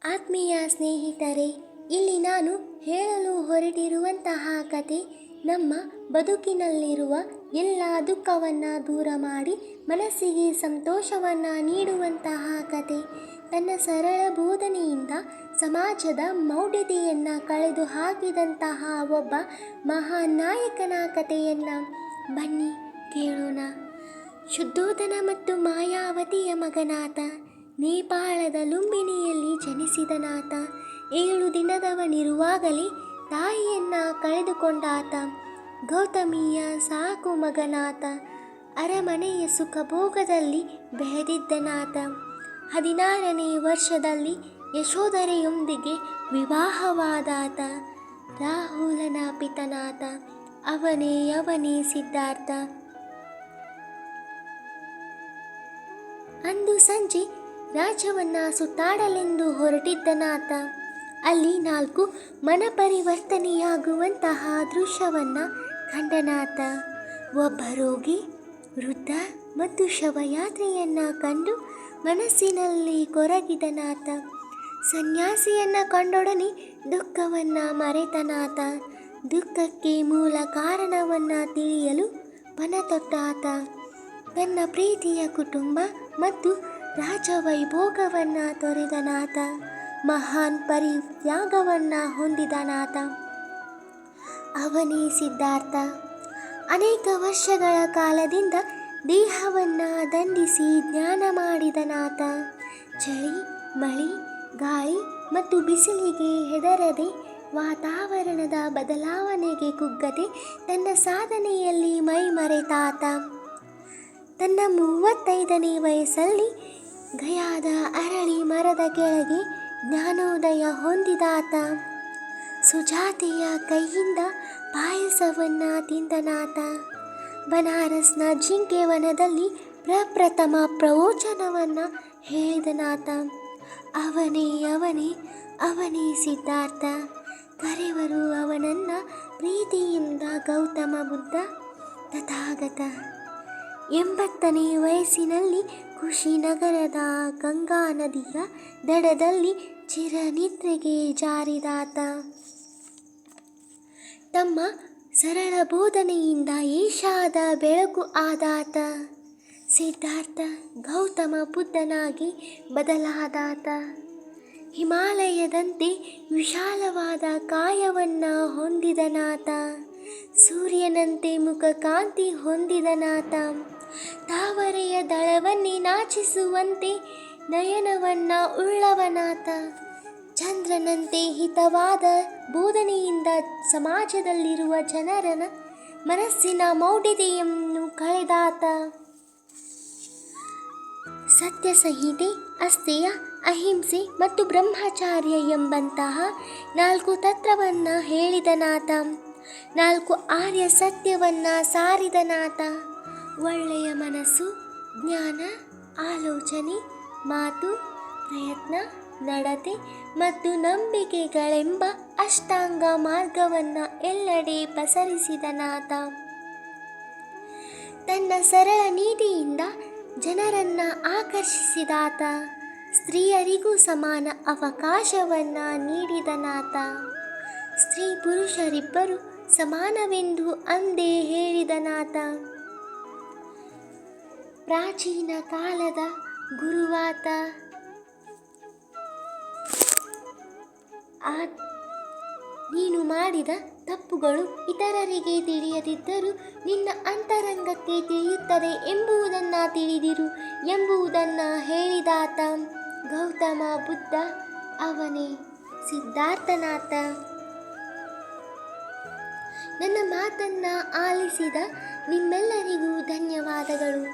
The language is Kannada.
ಆತ್ಮೀಯ ಸ್ನೇಹಿತರೆ, ಇಲ್ಲಿ ನಾನು ಹೇಳಲು ಹೊರಟಿರುವಂತಹ ಕತೆ ನಮ್ಮ ಬದುಕಿನಲ್ಲಿರುವ ಎಲ್ಲ ದುಃಖವನ್ನು ದೂರ ಮಾಡಿ ಮನಸ್ಸಿಗೆ ಸಂತೋಷವನ್ನು ನೀಡುವಂತಹ ಕತೆ. ತನ್ನ ಸರಳ ಬೋಧನೆಯಿಂದ ಸಮಾಜದ ಮೌಢ್ಯತೆಯನ್ನು ಕಳೆದು ಹಾಕಿದಂತಹ ಒಬ್ಬ ಮಹಾನ್ ನಾಯಕನ ಕಥೆಯನ್ನು ಬನ್ನಿ ಕೇಳೋಣ. ಶುದ್ಧೋಧನ ಮತ್ತು ಮಾಯಾವತಿಯ ಮಗನಾತ. ನೇಪಾಳದ ಲುಂಬಿನಿಯಲ್ಲಿ ಜನಿಸಿದನಾತ. 7 ದಿನದವನಿರುವಾಗಲೇ ತಾಯಿಯನ್ನು ಕಳೆದುಕೊಂಡಾತ. ಗೌತಮಿಯ ಸಾಕು ಮಗನಾತ. ಅರಮನೆಯ ಸುಖಭೋಗದಲ್ಲಿ ಬೆಳೆದಿದ್ದನಾತ. 16ನೇ ವರ್ಷದಲ್ಲಿ ಯಶೋಧರೆಯೊಂದಿಗೆ ವಿವಾಹವಾದಾತ. ರಾಹುಲನ ಪಿತನಾತ. ಅವನೇ ಸಿದ್ಧಾರ್ಥ. ಅಂದು ಸಂಜೆ ರಾಜ್ಯವನ್ನು ಸುತ್ತಾಡಲೆಂದು ಹೊರಟಿದ್ದನಾತ. ಅಲ್ಲಿ 4 ಮನಪರಿವರ್ತನೆಯಾಗುವಂತಹ ದೃಶ್ಯವನ್ನು ಕಂಡನಾತ. ಒಬ್ಬ ರೋಗಿ, ವೃದ್ಧ ಮತ್ತು ಶವಯಾತ್ರೆಯನ್ನು ಕಂಡು ಮನಸ್ಸಿನಲ್ಲಿ ಕೊರಗಿದನಾತ. ಸನ್ಯಾಸಿಯನ್ನು ಕಂಡೊಡನೆ ದುಃಖವನ್ನು ಮರೆತನಾತ. ದುಃಖಕ್ಕೆ ಮೂಲ ಕಾರಣವನ್ನು ತಿಳಿಯಲು ಪಣತೊಟ್ಟಾತ. ತನ್ನ ಪ್ರೀತಿಯ ಕುಟುಂಬ ಮತ್ತು ರಾಜವೈಭೋಗವನ್ನು ತೊರೆದನಾತ. ಮಹಾನ್ ಪರಿತ್ಯಾಗವನ್ನು ಹೊಂದಿದನಾತ. ಅವನೇ ಸಿದ್ಧಾರ್ಥ. ಅನೇಕ ವರ್ಷಗಳ ಕಾಲದಿಂದ ದೇಹವನ್ನು ದಂಡಿಸಿ ಧ್ಯಾನ ಮಾಡಿದನಾತ. ಚಳಿ, ಮಳೆ, ಗಾಳಿ ಮತ್ತು ಬಿಸಿಲಿಗೆ ಹೆದರದೆ, ವಾತಾವರಣದ ಬದಲಾವಣೆಗೆ ಕುಗ್ಗದೆ ತನ್ನ ಸಾಧನೆಯಲ್ಲಿ ಮೈಮರೆತಾತ. ತನ್ನ 35ನೇ ವಯಸ್ಸಲ್ಲಿ ಗಯಾದ ಅರಳಿ ಮರದ ಕೆಳಗೆ ಜ್ಞಾನೋದಯ ಹೊಂದಿದಾತ. ಸುಜಾತೆಯ ಕೈಯಿಂದ ಪಾಯಸವನ್ನು ತಿಂದನಾತ. ಬನಾರಸ್ನ ಜಿಂಕೆ ವನದಲ್ಲಿ ಪ್ರಪ್ರಥಮ ಪ್ರವಚನವನ್ನು ಹೇಳಿದನಾತ. ಅವನೇ ಸಿದ್ಧಾರ್ಥ. ಕರೆವರು ಅವನನ್ನು ಪ್ರೀತಿಯಿಂದ ಗೌತಮ ಬುದ್ಧ, ತಥಾಗತ. 80ನೇ ವಯಸ್ಸಿನಲ್ಲಿ ಕುಶಿನಗರದ ಗಂಗಾ ನದಿಯ ದಡದಲ್ಲಿ ಚಿರನಿದ್ರೆಗೆ ಜಾರಿದಾತ. ತಮ್ಮ ಸರಳ ಬೋಧನೆಯಿಂದ ಏಷ್ಯಾದ ಬೆಳಕು ಆದಾತ. ಸಿದ್ಧಾರ್ಥ ಗೌತಮ ಬುದ್ಧನಾಗಿ ಬದಲಾದಾತ. ಹಿಮಾಲಯದಂತೆ ವಿಶಾಲವಾದ ಕಾಯವನ್ನು ಹೊಂದಿದನಾತ. ಸೂರ್ಯನಂತೆ ಮುಖಕಾಂತಿ ಹೊಂದಿದನಾತ. ತಾವರೆಯ ದಳವನ್ನೇ ನಾಚಿಸುವಂತೆ ನಯನವನ್ನು ಉಳ್ಳವನಾತ. ಚಂದ್ರನಂತೆ ಹಿತವಾದ ಬೋಧನೆಯಿಂದ ಸಮಾಜದಲ್ಲಿರುವ ಜನರ ಮನಸ್ಸಿನ ಮೌಢ್ಯತೆಯನ್ನು ಕಳೆದಾತ. ಸತ್ಯ ಸಂಹಿತೆ, ಅಸ್ಥೇಯ, ಅಹಿಂಸೆ ಮತ್ತು ಬ್ರಹ್ಮಚಾರ್ಯ ಎಂಬಂತಹ 4 ತತ್ವವನ್ನು ಹೇಳಿದನಾತ. 4 ಆರ್ಯ ಸತ್ಯವನ್ನು ಸಾರಿದನಾತ. ಒಳ್ಳೆಯ ಮನಸ್ಸು, ಜ್ಞಾನ, ಆಲೋಚನೆ, ಮಾತು, ಪ್ರಯತ್ನ, ನಡತೆ ಮತ್ತು ನಂಬಿಕೆಗಳೆಂಬ ಅಷ್ಟಾಂಗ ಮಾರ್ಗವನ್ನು ಎಲ್ಲೆಡೆ ಪಸರಿಸಿದನಾತ. ತನ್ನ ಸರಳ ನೀತಿಯಿಂದ ಜನರನ್ನು ಆಕರ್ಷಿಸಿದಾತ. ಸ್ತ್ರೀಯರಿಗೂ ಸಮಾನ ಅವಕಾಶವನ್ನು ನೀಡಿದನಾತ. ಸ್ತ್ರೀ ಪುರುಷರಿಬ್ಬರು ಸಮಾನವೆಂದು ಅಂದೇ ಹೇಳಿದನಾತ. ಪ್ರಾಚೀನ ಕಾಲದ ಗುರುವಾತ. ನೀನು ಮಾಡಿದ ತಪ್ಪುಗಳು ಇತರರಿಗೆ ತಿಳಿಯದಿದ್ದರೂ ನಿನ್ನ ಅಂತರಂಗಕ್ಕೆ ತಿಳಿಯುತ್ತದೆ ಎಂಬುದನ್ನು ತಿಳಿದಿರು ಎಂಬುದನ್ನು ಹೇಳಿದಾತ. ಗೌತಮ ಬುದ್ಧ. ಅವನೇ ಸಿದ್ಧಾರ್ಥನಾಥ. ನನ್ನ ಮಾತನ್ನು ಆಲಿಸಿದ ನಿಮ್ಮೆಲ್ಲರಿಗೂ ಧನ್ಯವಾದಗಳು.